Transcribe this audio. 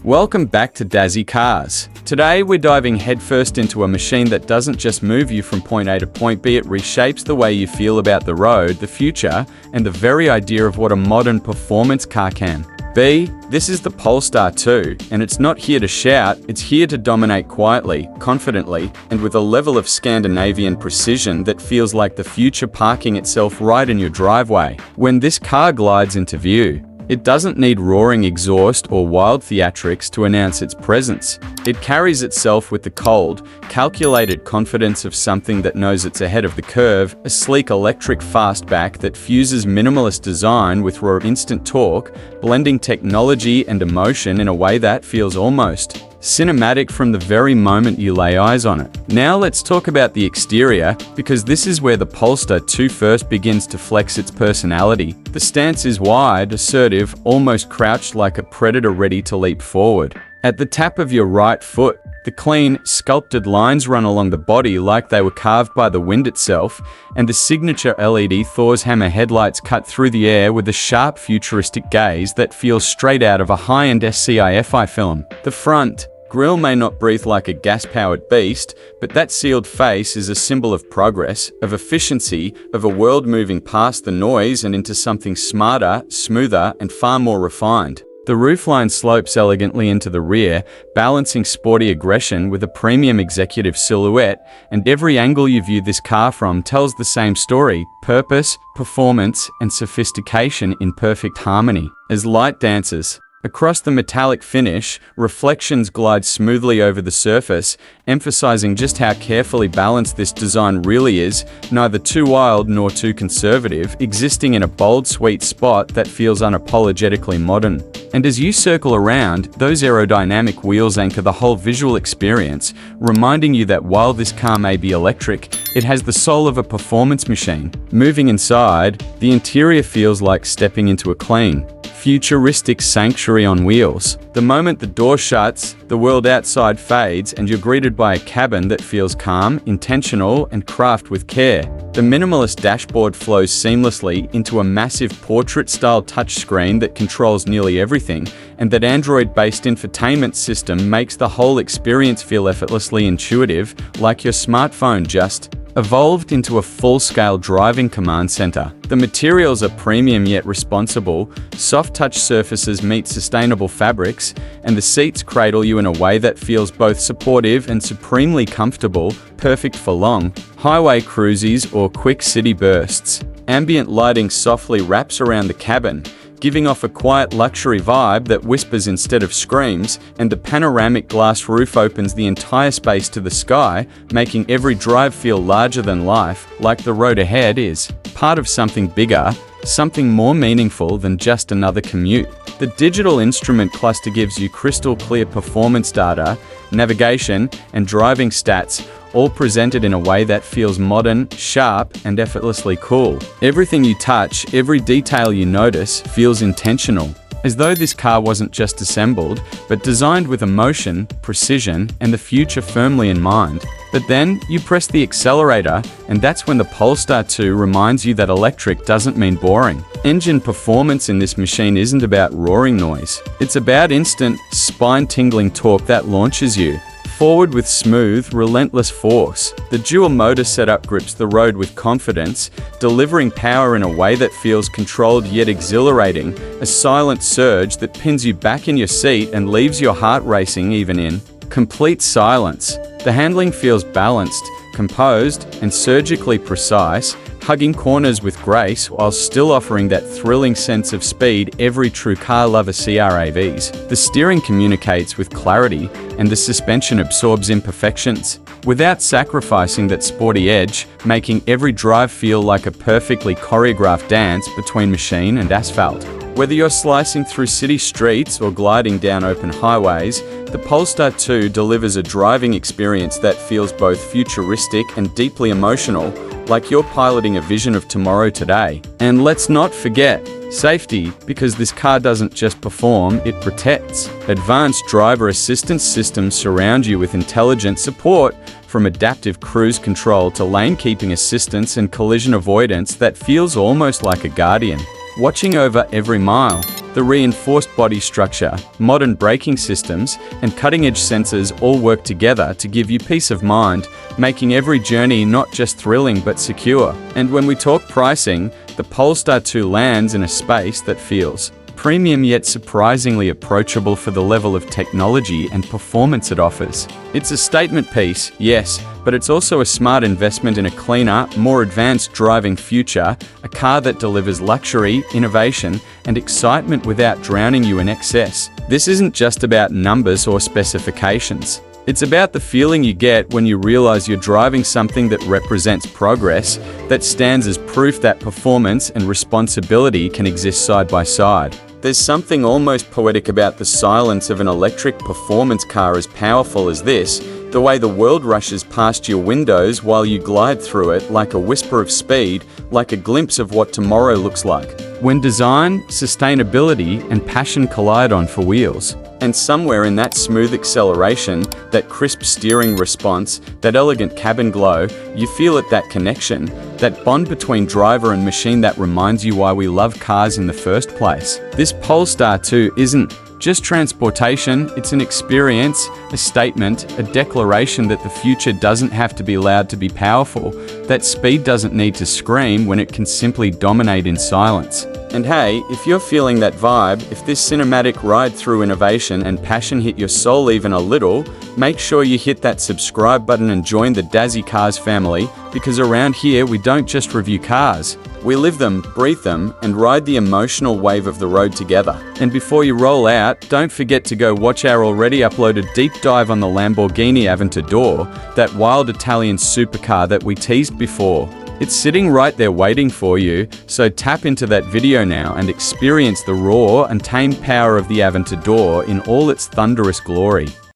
Welcome back to Dazzy Cars. Today we're diving headfirst into a machine that doesn't just move you from point A to point B, it reshapes the way you feel about the road, the future, and the very idea of what a modern performance car can be. This is the Polestar 2, and it's not here to shout, it's here to dominate quietly, confidently, and with a level of Scandinavian precision that feels like the future parking itself right in your driveway. When this car glides into view, it doesn't need roaring exhaust or wild theatrics to announce its presence. It carries itself with the cold, calculated confidence of something that knows it's ahead of the curve, a sleek electric fastback that fuses minimalist design with raw instant torque, blending technology and emotion in a way that feels almost cinematic from the very moment you lay eyes on it. Now let's talk about the exterior, because this is where the Polestar 2 first begins to flex its personality. The stance is wide, assertive, almost crouched like a predator ready to leap forward. At the tap of your right foot, the clean, sculpted lines run along the body like they were carved by the wind itself, and the signature LED Thor's hammer headlights cut through the air with a sharp, futuristic gaze that feels straight out of a high-end sci-fi film. The front grille may not breathe like a gas-powered beast, but that sealed face is a symbol of progress, of efficiency, of a world moving past the noise and into something smarter, smoother, and far more refined. The roofline slopes elegantly into the rear, balancing sporty aggression with a premium executive silhouette, and every angle you view this car from tells the same story: purpose, performance, and sophistication in perfect harmony. As light dances across the metallic finish, reflections glide smoothly over the surface, emphasizing just how carefully balanced this design really is, neither too wild nor too conservative, existing in a bold, sweet spot that feels unapologetically modern. And as you circle around, those aerodynamic wheels anchor the whole visual experience, reminding you that while this car may be electric, it has the soul of a performance machine. Moving inside, the interior feels like stepping into a clean, futuristic sanctuary on wheels. The moment the door shuts, the world outside fades, and you're greeted by a cabin that feels calm, intentional, and crafted with care. The minimalist dashboard flows seamlessly into a massive portrait-style touchscreen that controls nearly everything, and that Android-based infotainment system makes the whole experience feel effortlessly intuitive, like your smartphone just evolved into a full-scale driving command center. The materials are premium yet responsible, soft touch surfaces meet sustainable fabrics, and the seats cradle you in a way that feels both supportive and supremely comfortable, perfect for long highway cruises or quick city bursts. Ambient lighting softly wraps around the cabin, giving off a quiet luxury vibe that whispers instead of screams, and the panoramic glass roof opens the entire space to the sky, making every drive feel larger than life, like the road ahead is part of something bigger, something more meaningful than just another commute. The digital instrument cluster gives you crystal clear performance data, navigation, and driving stats, all presented in a way that feels modern, sharp, and effortlessly cool. Everything you touch, every detail you notice, feels intentional, as though this car wasn't just assembled, but designed with emotion, precision, and the future firmly in mind. But then, you press the accelerator, and that's when the Polestar 2 reminds you that electric doesn't mean boring. Engine performance in this machine isn't about roaring noise. It's about instant, spine-tingling torque that launches you forward with smooth, relentless force. The dual motor setup grips the road with confidence, delivering power in a way that feels controlled yet exhilarating, a silent surge that pins you back in your seat and leaves your heart racing even in complete silence. The handling feels balanced, composed, and surgically precise, hugging corners with grace while still offering that thrilling sense of speed every true car lover craves. The steering communicates with clarity, and the suspension absorbs imperfections, without sacrificing that sporty edge, making every drive feel like a perfectly choreographed dance between machine and asphalt. Whether you're slicing through city streets or gliding down open highways, the Polestar 2 delivers a driving experience that feels both futuristic and deeply emotional, like you're piloting a vision of tomorrow today. And let's not forget safety, because this car doesn't just perform, it protects. Advanced driver assistance systems surround you with intelligent support, from adaptive cruise control to lane-keeping assistance and collision avoidance that feels almost like a guardian watching over every mile. The The reinforced body structure, modern braking systems, and cutting-edge sensors all work together to give you peace of mind, making every journey not just thrilling but secure. And when we talk pricing, the Polestar 2 lands in a space that feels premium yet surprisingly approachable for the level of technology and performance it offers. It's a statement piece, yes, but it's also a smart investment in a cleaner, more advanced driving future, a car that delivers luxury, innovation, and excitement without drowning you in excess. This isn't just about numbers or specifications. It's about the feeling you get when you realize you're driving something that represents progress, that stands as proof that performance and responsibility can exist side by side. There's something almost poetic about the silence of an electric performance car as powerful as this, the way the world rushes past your windows while you glide through it like a whisper of speed, like a glimpse of what tomorrow looks like. When design, sustainability, and passion collide on four wheels. And somewhere in that smooth acceleration, that crisp steering response, that elegant cabin glow, you feel it, that connection, that bond between driver and machine that reminds you why we love cars in the first place. This Polestar 2 isn't just transportation, it's an experience, a statement, a declaration that the future doesn't have to be loud to be powerful, that speed doesn't need to scream when it can simply dominate in silence. And hey, if you're feeling that vibe, if this cinematic ride through innovation and passion hit your soul even a little, make sure you hit that subscribe button and join the Dazzy Cars family, because around here we don't just review cars. We live them, breathe them, and ride the emotional wave of the road together. And before you roll out, don't forget to go watch our already uploaded deep dive on the Lamborghini Aventador, that wild Italian supercar that we teased before. It's sitting right there waiting for you, so tap into that video now and experience the raw and tame power of the Aventador in all its thunderous glory.